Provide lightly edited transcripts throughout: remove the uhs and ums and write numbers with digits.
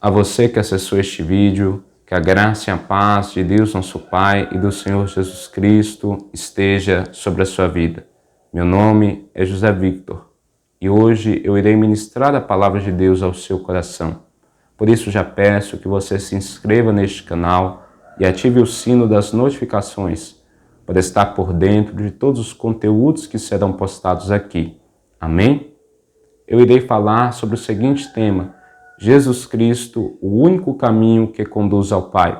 A você que acessou este vídeo, que a graça e a paz de Deus nosso Pai e do Senhor Jesus Cristo esteja sobre a sua vida. Meu nome é José Victor e hoje eu irei ministrar a palavra de Deus ao seu coração. Por isso já peço que você se inscreva neste canal e ative o sino das notificações para estar por dentro de todos os conteúdos que serão postados aqui. Amém? Eu irei falar sobre o seguinte tema: Jesus Cristo, o único caminho que conduz ao Pai.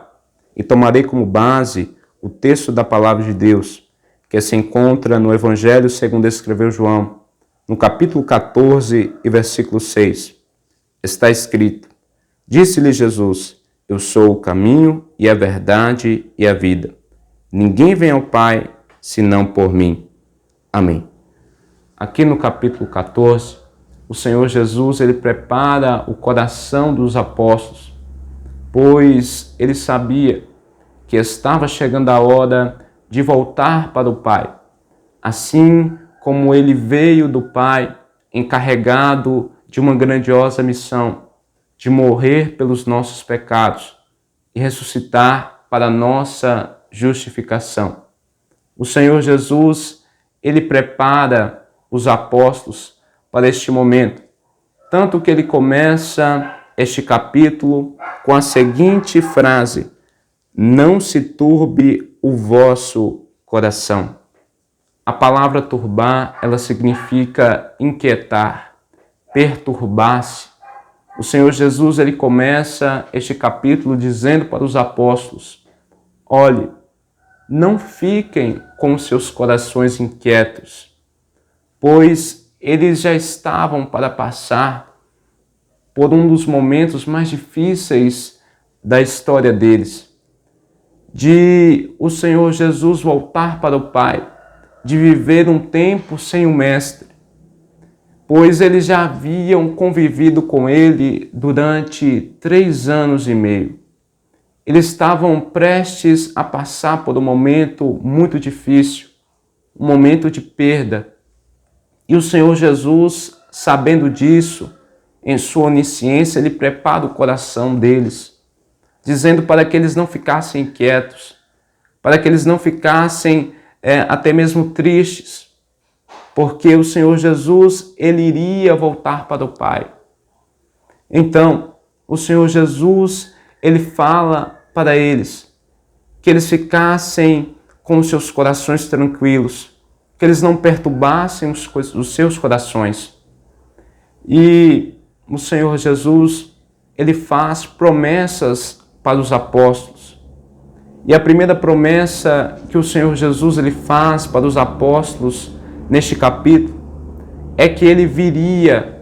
E tomarei como base o texto da Palavra de Deus, que se encontra no Evangelho segundo escreveu João, no capítulo 14 e versículo 6. Está escrito: Disse-lhe Jesus, eu sou o caminho e a verdade e a vida. Ninguém vem ao Pai senão por mim. Amém. Aqui no capítulo 14, o Senhor Jesus ele prepara o coração dos apóstolos, pois ele sabia que estava chegando a hora de voltar para o Pai. Assim como ele veio do Pai, encarregado de uma grandiosa missão, de morrer pelos nossos pecados e ressuscitar para a nossa justificação. O Senhor Jesus, ele prepara os apóstolos para este momento, tanto que ele começa este capítulo com a seguinte frase: não se turbe o vosso coração. A palavra turbar, ela significa inquietar, perturbar-se. O Senhor Jesus, ele começa este capítulo dizendo para os apóstolos: olhe, não fiquem com seus corações inquietos, pois eles já estavam para passar por um dos momentos mais difíceis da história deles, de o Senhor Jesus voltar para o Pai, de viver um tempo sem o Mestre, pois eles já haviam convivido com Ele durante 3 anos e meio. Eles estavam prestes a passar por um momento muito difícil, um momento de perda. E o Senhor Jesus, sabendo disso, em sua onisciência, ele prepara o coração deles, dizendo para que eles não ficassem inquietos, para que eles não ficassem até mesmo tristes, porque o Senhor Jesus, ele iria voltar para o Pai. Então, o Senhor Jesus, ele fala para eles que eles ficassem com os seus corações tranquilos, que eles não perturbassem os seus corações. E o Senhor Jesus, ele faz promessas para os apóstolos. E a primeira promessa que o Senhor Jesus ele faz para os apóstolos neste capítulo é que ele viria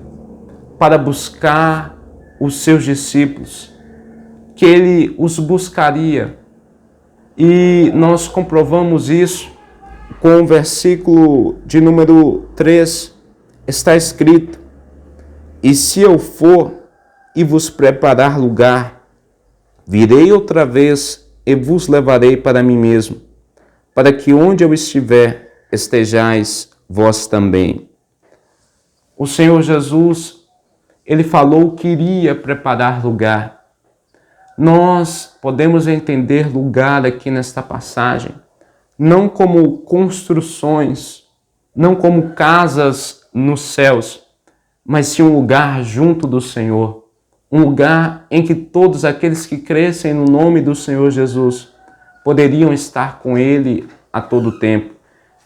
para buscar os seus discípulos, que ele os buscaria. E nós comprovamos isso com o versículo de número 3, está escrito: e se eu for e vos preparar lugar, virei outra vez e vos levarei para mim mesmo, para que onde eu estiver, estejais vós também. O Senhor Jesus, ele falou que iria preparar lugar. Nós podemos entender lugar aqui nesta passagem não como construções, não como casas nos céus, mas sim um lugar junto do Senhor, um lugar em que todos aqueles que crescem no nome do Senhor Jesus poderiam estar com Ele a todo tempo.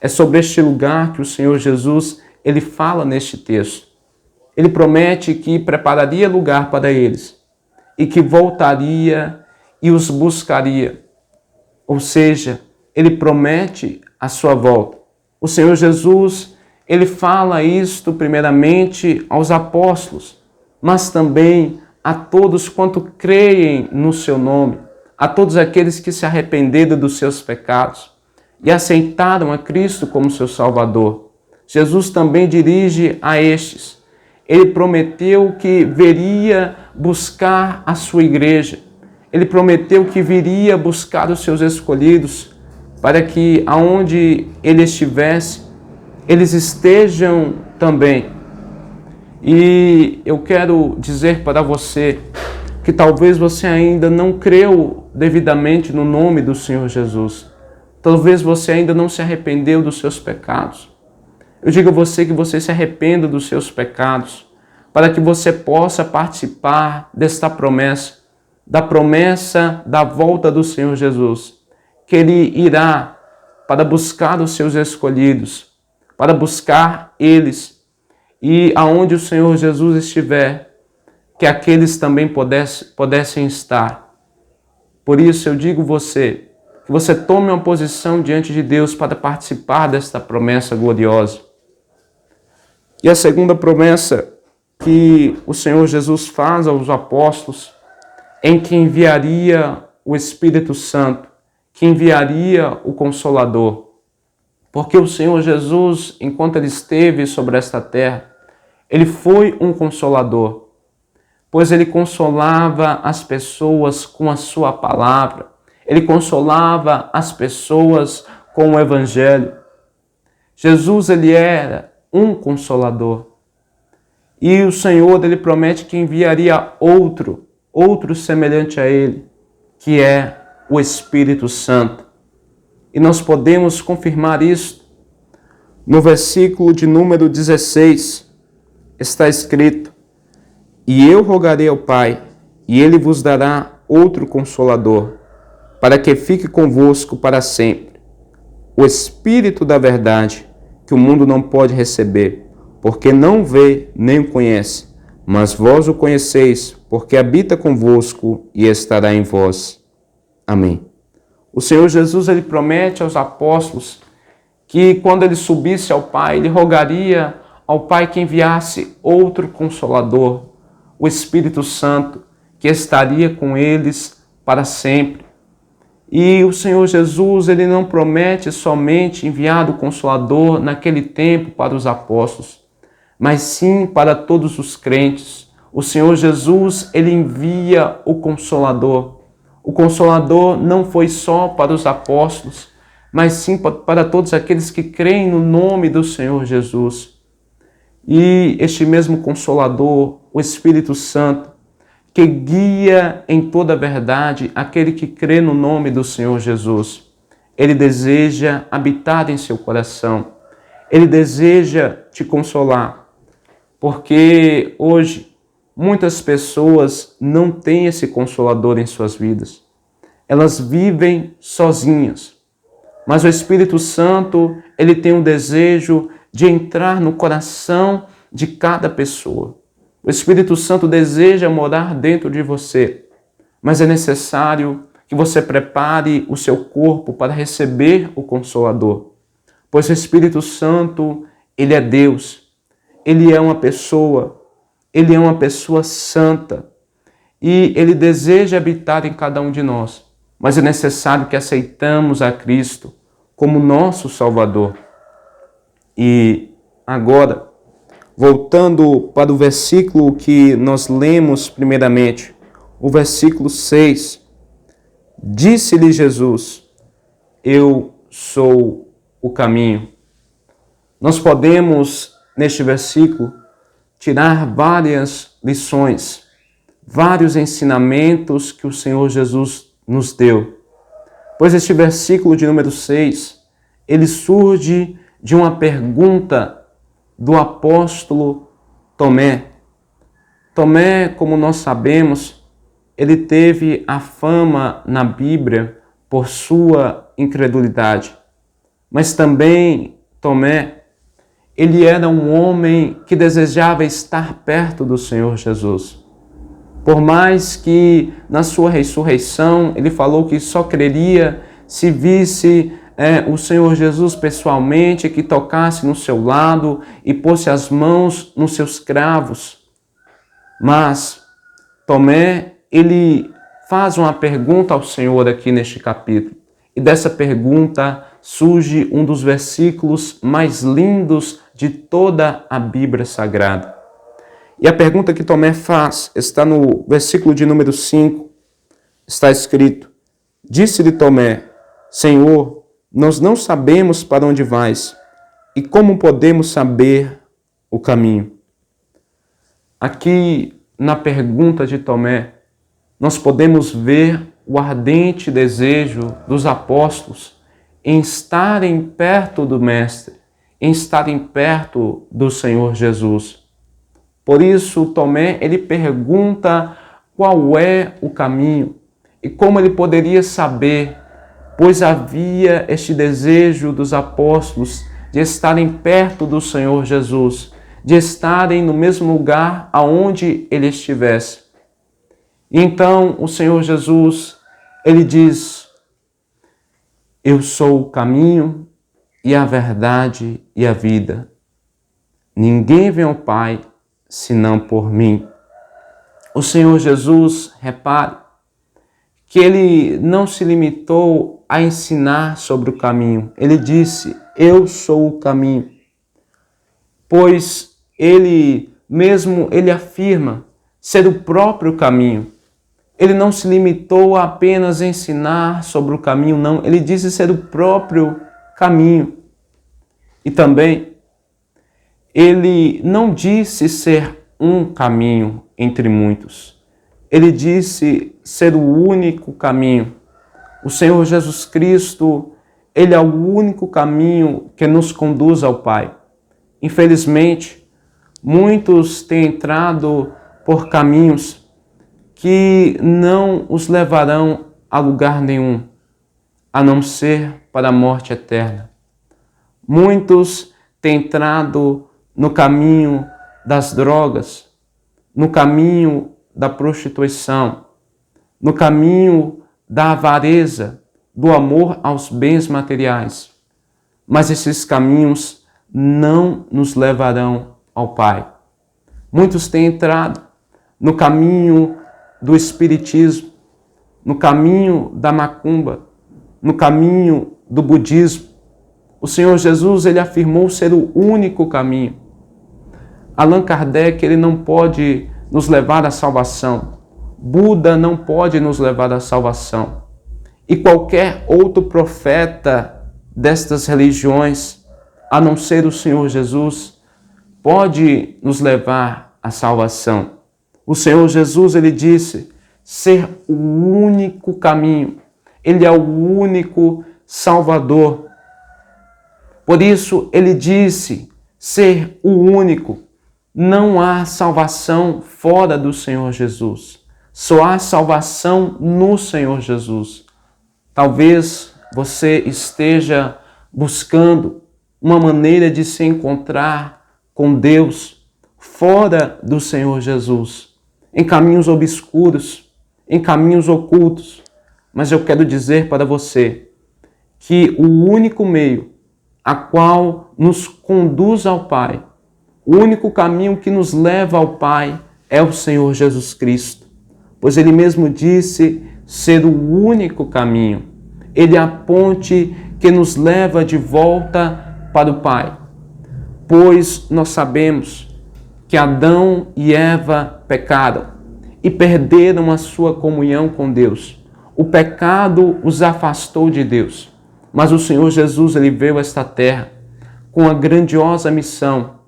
É sobre este lugar que o Senhor Jesus, ele fala neste texto. Ele promete que prepararia lugar para eles e que voltaria e os buscaria. Ou seja, ele promete a sua volta. O Senhor Jesus, ele fala isto primeiramente aos apóstolos, mas também a todos quanto creem no seu nome, a todos aqueles que se arrependeram dos seus pecados e aceitaram a Cristo como seu Salvador. Jesus também dirige a estes. Ele prometeu que viria buscar a sua igreja. Ele prometeu que viria buscar os seus escolhidos, para que aonde ele estivesse, eles estejam também. E eu quero dizer para você que talvez você ainda não creu devidamente no nome do Senhor Jesus. Talvez você ainda não se arrependeu dos seus pecados. Eu digo a você que você se arrependa dos seus pecados, para que você possa participar desta promessa, da promessa da volta do Senhor Jesus, que Ele irá para buscar os seus escolhidos, para buscar eles, e aonde o Senhor Jesus estiver, que aqueles também pudessem estar. Por isso eu digo que você tome uma posição diante de Deus para participar desta promessa gloriosa. E a segunda promessa que o Senhor Jesus faz aos apóstolos, em que enviaria o Espírito Santo, que enviaria o Consolador. Porque o Senhor Jesus, enquanto Ele esteve sobre esta terra, Ele foi um Consolador, pois Ele consolava as pessoas com a sua palavra, Ele consolava as pessoas com o Evangelho. Jesus, Ele era um Consolador. E o Senhor, Ele promete que enviaria outro semelhante a Ele, que é o Espírito Santo. E nós podemos confirmar isso no versículo de número 16, está escrito: E eu rogarei ao Pai, e Ele vos dará outro Consolador, para que fique convosco para sempre, o Espírito da verdade, que o mundo não pode receber, porque não vê nem o conhece, mas vós o conheceis, porque habita convosco e estará em vós. Amém. O Senhor Jesus, Ele promete aos apóstolos que quando Ele subisse ao Pai, Ele rogaria ao Pai que enviasse outro Consolador, o Espírito Santo, que estaria com eles para sempre. E o Senhor Jesus, Ele não promete somente enviar o Consolador naquele tempo para os apóstolos, mas sim para todos os crentes. O Senhor Jesus, Ele envia o Consolador. O Consolador não foi só para os apóstolos, mas sim para todos aqueles que creem no nome do Senhor Jesus. E este mesmo Consolador, o Espírito Santo, que guia em toda a verdade aquele que crê no nome do Senhor Jesus. Ele deseja habitar em seu coração. Ele deseja te consolar. Porque hoje muitas pessoas não têm esse Consolador em suas vidas. Elas vivem sozinhas. Mas o Espírito Santo, ele tem um desejo de entrar no coração de cada pessoa. O Espírito Santo deseja morar dentro de você, mas é necessário que você prepare o seu corpo para receber o Consolador. Pois o Espírito Santo, ele é Deus, ele é uma pessoa santa e ele deseja habitar em cada um de nós. Mas é necessário que aceitamos a Cristo como nosso Salvador. E agora, voltando para o versículo que nós lemos primeiramente, o versículo 6, disse-lhe Jesus: Eu sou o caminho. Nós podemos, neste versículo, tirar várias lições, vários ensinamentos que o Senhor Jesus nos deu. Pois este versículo de número 6, ele surge de uma pergunta do apóstolo Tomé. Tomé, como nós sabemos, ele teve a fama na Bíblia por sua incredulidade. Mas também Tomé, ele era um homem que desejava estar perto do Senhor Jesus. Por mais que na sua ressurreição ele falou que só creria se visse o Senhor Jesus pessoalmente, que tocasse no seu lado e pôsse as mãos nos seus cravos. Mas Tomé, ele faz uma pergunta ao Senhor aqui neste capítulo. E dessa pergunta surge um dos versículos mais lindos de toda a Bíblia Sagrada. E a pergunta que Tomé faz está no versículo de número 5. Está escrito: Disse-lhe Tomé: Senhor, nós não sabemos para onde vais, e como podemos saber o caminho? Aqui, na pergunta de Tomé, nós podemos ver o ardente desejo dos apóstolos em estarem perto do Mestre, em estarem perto do Senhor Jesus. Por isso, Tomé, ele pergunta qual é o caminho e como ele poderia saber, pois havia este desejo dos apóstolos de estarem perto do Senhor Jesus, de estarem no mesmo lugar aonde ele estivesse. E então o Senhor Jesus, ele diz: eu sou o caminho e a verdade e a vida. Ninguém vem ao Pai senão por mim. O Senhor Jesus, repare, que ele não se limitou a ensinar sobre o caminho. Ele disse: eu sou o caminho. Pois ele afirma ser o próprio caminho. Ele não se limitou a apenas ensinar sobre o caminho, não. Ele disse ser o próprio caminho. E também, ele não disse ser um caminho entre muitos. Ele disse ser o único caminho. O Senhor Jesus Cristo, ele é o único caminho que nos conduz ao Pai. Infelizmente, muitos têm entrado por caminhos que não os levarão a lugar nenhum, a não ser para a morte eterna. Muitos têm entrado no caminho das drogas, no caminho da prostituição, no caminho da avareza, do amor aos bens materiais. Mas esses caminhos não nos levarão ao Pai. Muitos têm entrado no caminho do espiritismo, no caminho da macumba, no caminho do budismo. O Senhor Jesus, ele afirmou ser o único caminho. Allan Kardec, ele não pode nos levar à salvação. Buda não pode nos levar à salvação. E qualquer outro profeta destas religiões, a não ser o Senhor Jesus, pode nos levar à salvação. O Senhor Jesus, ele disse ser o único caminho. Ele é o único Salvador. Por isso, ele disse ser o único. Não há salvação fora do Senhor Jesus. Só há salvação no Senhor Jesus. Talvez você esteja buscando uma maneira de se encontrar com Deus fora do Senhor Jesus, em caminhos obscuros, em caminhos ocultos. Mas eu quero dizer para você que o único meio a qual nos conduz ao Pai, o único caminho que nos leva ao Pai é o Senhor Jesus Cristo, pois ele mesmo disse ser o único caminho. Ele é a ponte que nos leva de volta para o Pai, pois nós sabemos que Adão e Eva pecaram e perderam a sua comunhão com Deus. O pecado os afastou de Deus, mas o Senhor Jesus, ele veio a esta terra com a grandiosa missão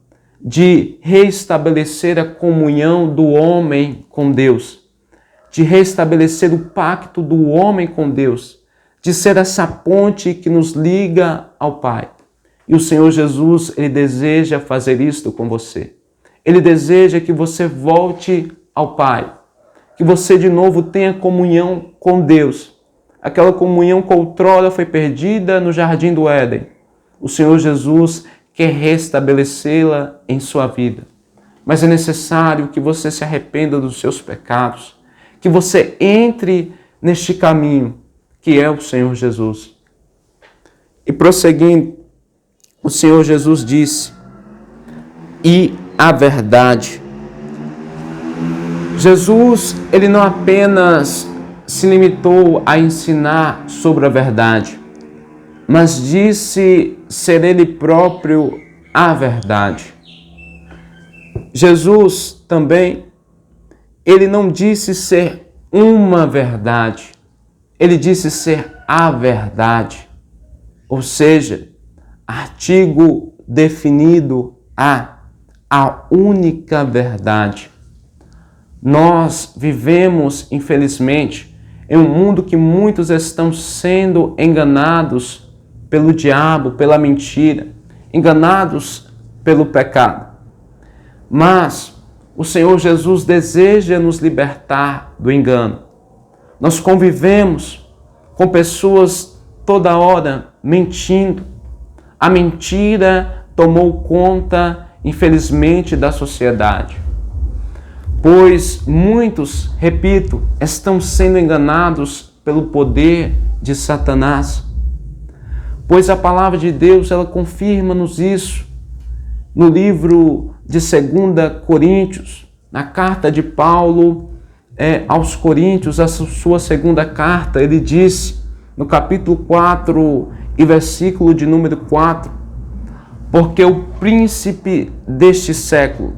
de restabelecer a comunhão do homem com Deus, de restabelecer o pacto do homem com Deus, de ser essa ponte que nos liga ao Pai. E o Senhor Jesus, ele deseja fazer isto com você. Ele deseja que você volte ao Pai, que você de novo tenha comunhão com Deus. Aquela comunhão que outrora foi perdida no Jardim do Éden. O Senhor Jesus quer restabelecê-la em sua vida. Mas é necessário que você se arrependa dos seus pecados, que você entre neste caminho que é o Senhor Jesus. E prosseguindo, o Senhor Jesus disse: e a verdade. Jesus, ele não apenas se limitou a ensinar sobre a verdade, mas disse ser ele próprio a verdade. Jesus também, ele não disse ser uma verdade, ele disse ser a verdade, ou seja, artigo definido a única verdade. Nós vivemos, infelizmente, em um mundo que muitos estão sendo enganados pelo diabo, pela mentira, enganados pelo pecado. Mas o Senhor Jesus deseja nos libertar do engano. Nós convivemos com pessoas toda hora mentindo. A mentira tomou conta, infelizmente, da sociedade. Pois muitos, repito, estão sendo enganados pelo poder de Satanás. Pois a palavra de Deus, ela confirma-nos isso no livro de 2 Coríntios, na carta de Paulo aos Coríntios, a sua segunda carta, ele disse, no capítulo 4 e versículo de número 4, porque o príncipe deste século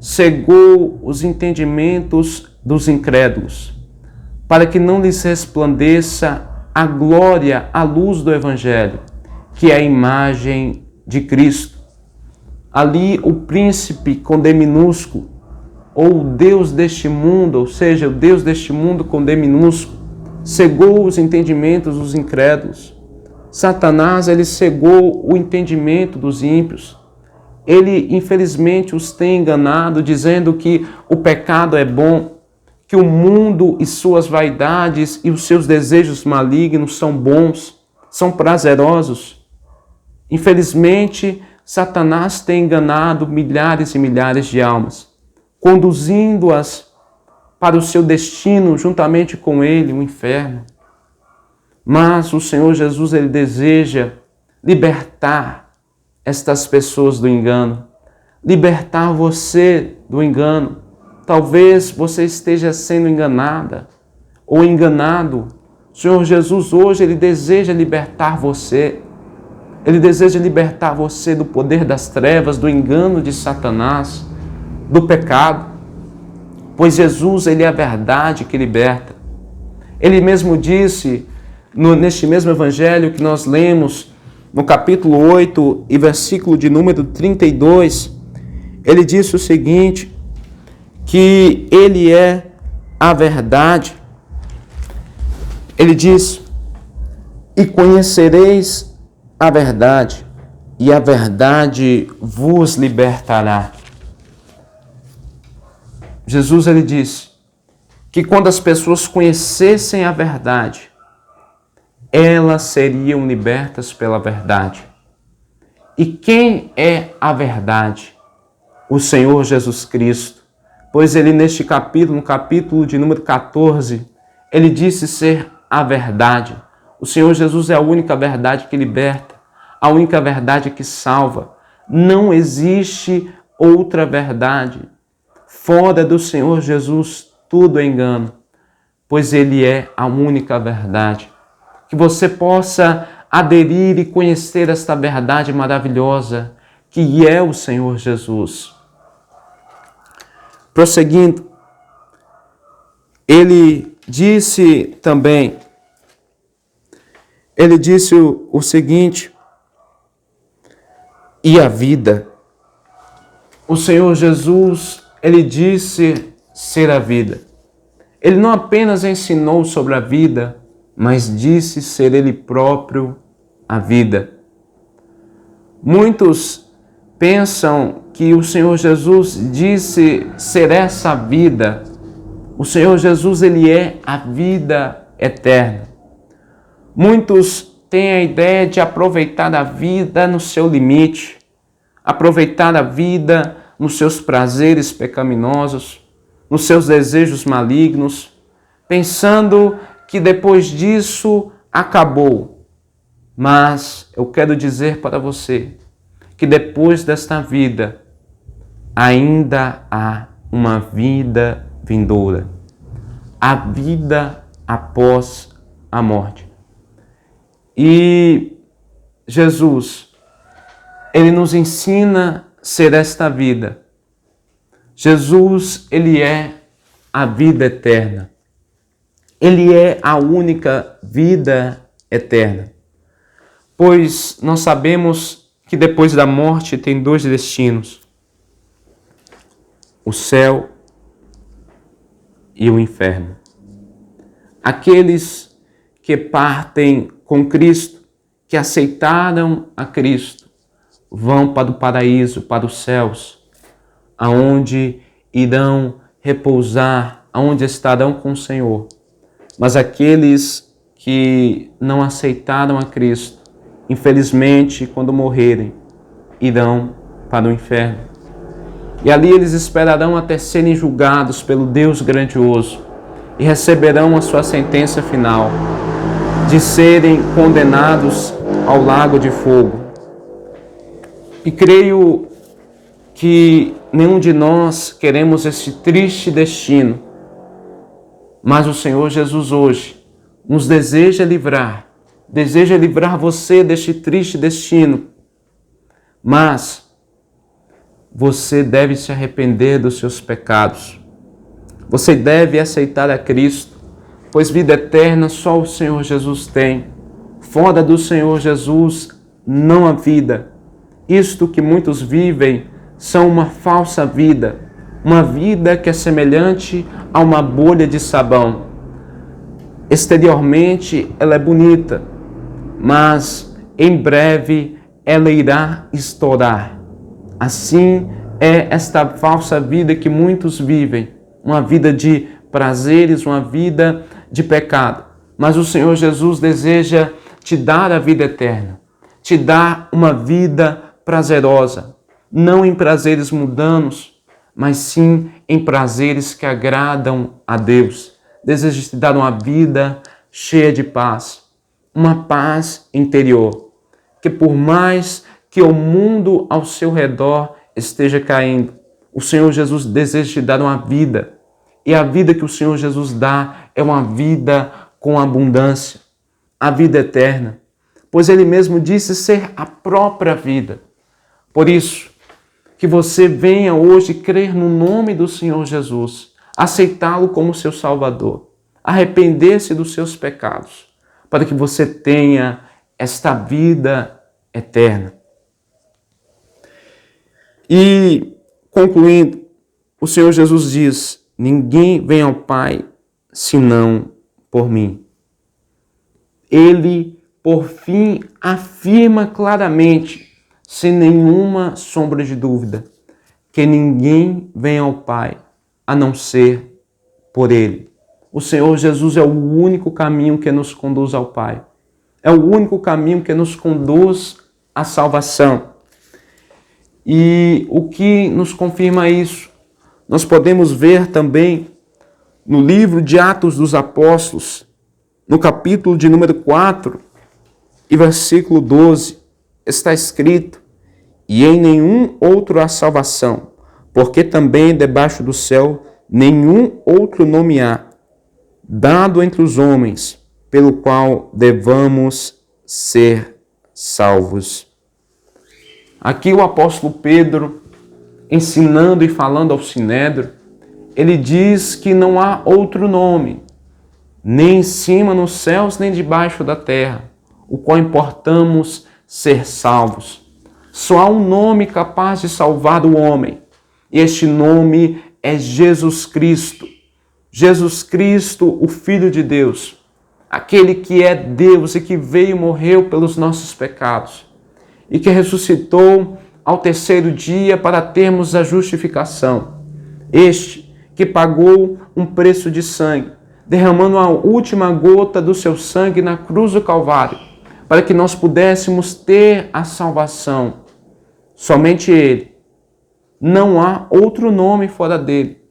cegou os entendimentos dos incrédulos, para que não lhes resplandeça a glória, a luz do Evangelho, que é a imagem de Cristo. Ali o príncipe com D minúsculo, ou o Deus deste mundo, ou seja, o Deus deste mundo com D minúsculo, cegou os entendimentos dos incrédulos. Satanás, ele cegou o entendimento dos ímpios. Ele, infelizmente, os tem enganado, dizendo que o pecado é bom, que o mundo e suas vaidades e os seus desejos malignos são bons, são prazerosos. Infelizmente, Satanás tem enganado milhares e milhares de almas, conduzindo-as para o seu destino, juntamente com ele, o inferno. Mas o Senhor Jesus, ele deseja libertar estas pessoas do engano, libertar você do engano. Talvez você esteja sendo enganada ou enganado. O Senhor Jesus hoje, ele deseja libertar você. Ele deseja libertar você do poder das trevas, do engano de Satanás, do pecado. Pois Jesus, ele é a verdade que liberta. Ele mesmo disse, neste mesmo evangelho que nós lemos, no capítulo 8 e versículo de número 32, ele disse o seguinte, que ele é a verdade. Ele diz, e conhecereis a verdade, e a verdade vos libertará. Jesus, ele disse que quando as pessoas conhecessem a verdade, elas seriam libertas pela verdade. E quem é a verdade? O Senhor Jesus Cristo. Pois ele neste capítulo, no capítulo de número 14, ele disse ser a verdade. O Senhor Jesus é a única verdade que liberta, a única verdade que salva. Não existe outra verdade. Fora do Senhor Jesus, tudo é engano, pois ele é a única verdade. Que você possa aderir e conhecer esta verdade maravilhosa, que é o Senhor Jesus. Prosseguindo, ele disse também, ele disse o seguinte, e a vida. O Senhor Jesus, ele disse ser a vida. Ele não apenas ensinou sobre a vida, mas disse ser ele próprio a vida. Muitos pensam que o Senhor Jesus disse ser essa vida. O Senhor Jesus, ele é a vida eterna. Muitos têm a ideia de aproveitar a vida no seu limite, aproveitar a vida nos seus prazeres pecaminosos, nos seus desejos malignos, pensando que depois disso acabou. Mas eu quero dizer para você que depois desta vida ainda há uma vida vindoura, a vida após a morte. E Jesus, ele nos ensina a ser esta vida. Jesus, ele é a vida eterna. Ele é a única vida eterna. Pois nós sabemos que depois da morte tem dois destinos: o céu e o inferno. Aqueles que partem com Cristo, que aceitaram a Cristo, vão para o paraíso, para os céus, aonde irão repousar, aonde estarão com o Senhor. Mas aqueles que não aceitaram a Cristo, infelizmente, quando morrerem, irão para o inferno. E ali eles esperarão até serem julgados pelo Deus grandioso e receberão a sua sentença final de serem condenados ao lago de fogo. E creio que nenhum de nós queremos esse triste destino, mas o Senhor Jesus hoje nos deseja livrar você deste triste destino, mas você deve se arrepender dos seus pecados. Você deve aceitar a Cristo, pois vida eterna só o Senhor Jesus tem. Fora do Senhor Jesus não há vida. Isto que muitos vivem são uma falsa vida, uma vida que é semelhante a uma bolha de sabão. Exteriormente ela é bonita, mas em breve ela irá estourar. Assim é esta falsa vida que muitos vivem, uma vida de prazeres, uma vida de pecado. Mas o Senhor Jesus deseja te dar a vida eterna, te dar uma vida prazerosa, não em prazeres mundanos, mas sim em prazeres que agradam a Deus. Deseja te dar uma vida cheia de paz, uma paz interior, que por mais que o mundo ao seu redor esteja caindo, o Senhor Jesus deseja te dar uma vida. E a vida que o Senhor Jesus dá é uma vida com abundância, a vida eterna. Pois Ele mesmo disse ser a própria vida. Por isso, que você venha hoje crer no nome do Senhor Jesus, aceitá-lo como seu Salvador, arrepender-se dos seus pecados, para que você tenha esta vida eterna. E, concluindo, o Senhor Jesus diz: ninguém vem ao Pai senão por mim. Ele, por fim, afirma claramente, sem nenhuma sombra de dúvida, que ninguém vem ao Pai a não ser por Ele. O Senhor Jesus é o único caminho que nos conduz ao Pai. É o único caminho que nos conduz à salvação. E o que nos confirma isso? Nós podemos ver também no livro de Atos dos Apóstolos, no capítulo de número 4 e versículo 12, está escrito: e em nenhum outro há salvação, porque também debaixo do céu nenhum outro nome há, dado entre os homens, pelo qual devamos ser salvos. Aqui o apóstolo Pedro, ensinando e falando ao Sinédrio, ele diz que não há outro nome, nem em cima nos céus, nem debaixo da terra, o qual importamos ser salvos. Só há um nome capaz de salvar o homem, e este nome é Jesus Cristo. Jesus Cristo, o Filho de Deus, aquele que é Deus e que veio e morreu pelos nossos pecados, e que ressuscitou ao terceiro dia para termos a justificação. Este que pagou um preço de sangue, derramando a última gota do seu sangue na cruz do Calvário, para que nós pudéssemos ter a salvação. Somente Ele. Não há outro nome fora dele,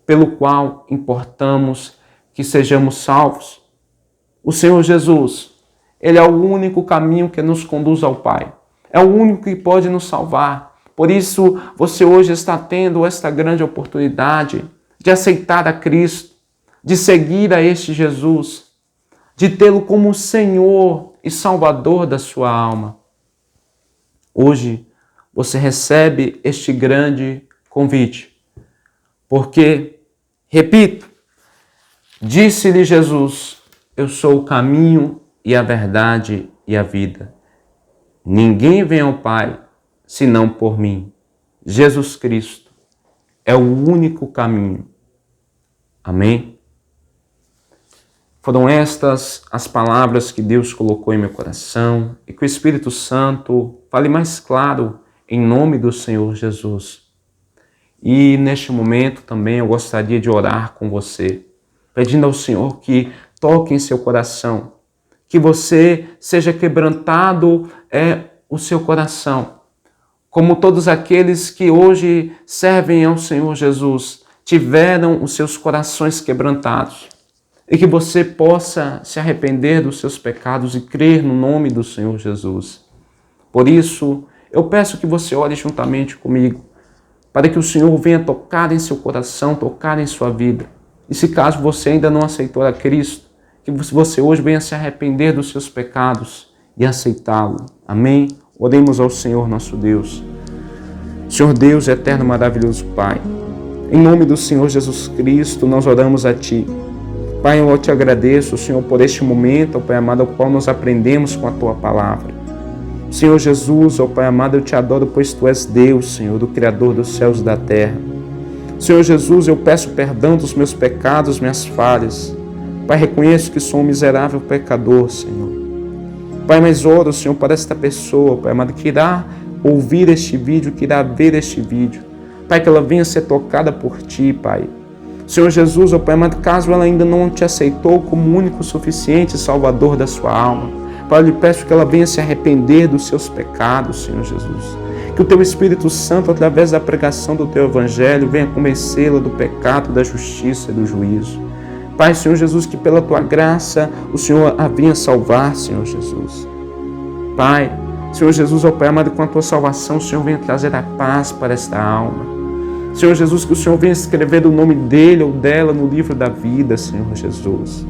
pelo qual importamos que sejamos salvos. O Senhor Jesus, Ele é o único caminho que nos conduz ao Pai. É o único que pode nos salvar. Por isso, você hoje está tendo esta grande oportunidade de aceitar a Cristo, de seguir a este Jesus, de tê-lo como Senhor e Salvador da sua alma. Hoje, você recebe este grande convite, porque, repito, disse-lhe Jesus: eu sou o caminho e a verdade e a vida. Ninguém vem ao Pai senão por mim. Jesus Cristo é o único caminho. Amém? Foram estas as palavras que Deus colocou em meu coração e que o Espírito Santo fale mais claro em nome do Senhor Jesus. E neste momento também eu gostaria de orar com você, pedindo ao Senhor que toque em seu coração, que você seja quebrantado o seu coração, como todos aqueles que hoje servem ao Senhor Jesus tiveram os seus corações quebrantados, e que você possa se arrepender dos seus pecados e crer no nome do Senhor Jesus. Por isso, eu peço que você ore juntamente comigo, para que o Senhor venha tocar em seu coração, tocar em sua vida. E se caso você ainda não aceitou a Cristo, que você hoje venha se arrepender dos seus pecados e aceitá-lo. Amém? Oremos ao Senhor nosso Deus. Senhor Deus, eterno, maravilhoso Pai, em nome do Senhor Jesus Cristo, nós oramos a Ti. Pai, eu te agradeço, Senhor, por este momento, ó Pai amado, ao qual nós aprendemos com a Tua palavra. Senhor Jesus, ó Pai amado, eu te adoro, pois Tu és Deus, Senhor, do Criador dos céus e da terra. Senhor Jesus, eu peço perdão dos meus pecados, minhas falhas. Pai, reconheço que sou um miserável pecador, Senhor. Pai, mas oro, Senhor, para esta pessoa, Pai amado, que irá ouvir este vídeo, que irá ver este vídeo. Pai, que ela venha ser tocada por Ti, Pai. Senhor Jesus, ó Pai amado, caso ela ainda não Te aceitou como único, suficiente Salvador da sua alma, Pai, eu lhe peço que ela venha se arrepender dos seus pecados, Senhor Jesus. Que o Teu Espírito Santo, através da pregação do Teu Evangelho, venha convencê-la do pecado, da justiça e do juízo. Pai, Senhor Jesus, que pela Tua graça o Senhor a venha salvar, Senhor Jesus. Pai, Senhor Jesus, ó Pai amado, com a Tua salvação, o Senhor venha trazer a paz para esta alma. Senhor Jesus, que o Senhor venha escrever o nome dele ou dela no livro da vida, Senhor Jesus.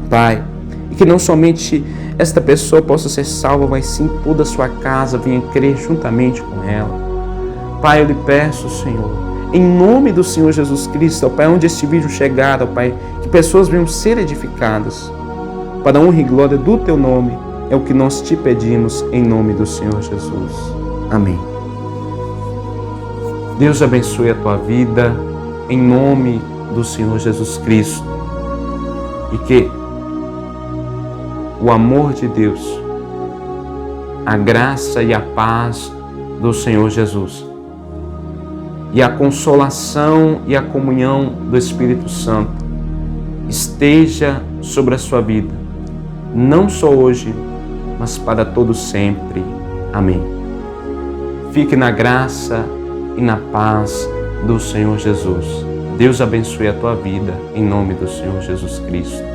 Pai, e que não somente esta pessoa possa ser salva, mas sim toda a sua casa venha crer juntamente com ela. Pai, eu lhe peço, Senhor, em nome do Senhor Jesus Cristo, ó Pai, onde este vídeo chegar, ó Pai, que pessoas venham ser edificadas para a honra e glória do Teu nome, é o que nós Te pedimos em nome do Senhor Jesus. Amém. Deus abençoe a tua vida, em nome do Senhor Jesus Cristo. E que o amor de Deus, a graça e a paz do Senhor Jesus, e a consolação e a comunhão do Espírito Santo esteja sobre a sua vida, não só hoje, mas para todo sempre. Amém. Fique na graça e na paz do Senhor Jesus. Deus abençoe a tua vida, em nome do Senhor Jesus Cristo.